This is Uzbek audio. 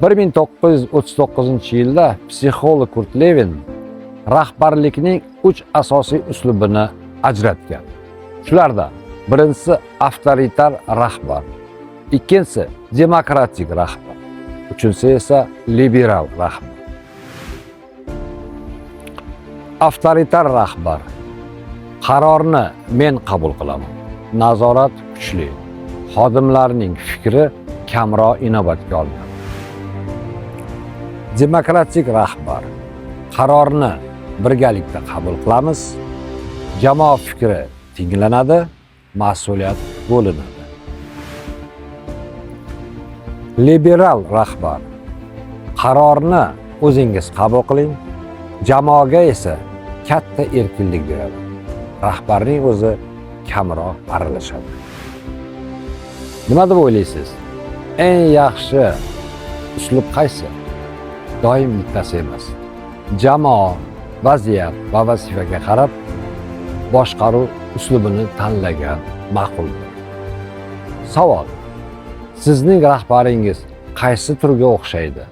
1939-yilda psixolog Kurt Levin rahbarlikning 3 asosiy uslubini ajratgan. Shulardan birinchisi avtoritar rahbar, ikkinchisi demokratik rahbar, uchinchisi esa liberal rahbar. Avtoritar rahbar: qarorni men qabul qilaman. Nazorat kuchli. Xodimlarning fikri kamroq inobatga olinadi. Demokratik rahbar: qarorni birgalikda qabul qilamiz. Jamoa fikri tinglanadi, mas'uliyat bo'linadi. Liberal rahbar: qarorni o'zingiz qabul qiling, jamoaga esa katta erkinlik beradi. Rahbarning o'zi kamroq aralashadi. Nima deb o'ylaysiz? Eng yaxshi uslub qaysi? Doim bittasi emas. Jamoa, vaziyat va vazifaga qarab boshqaruv uslubini tanlagan ma'quldir. Savol: sizning rahbaringiz qaysi turga o'xshaydi?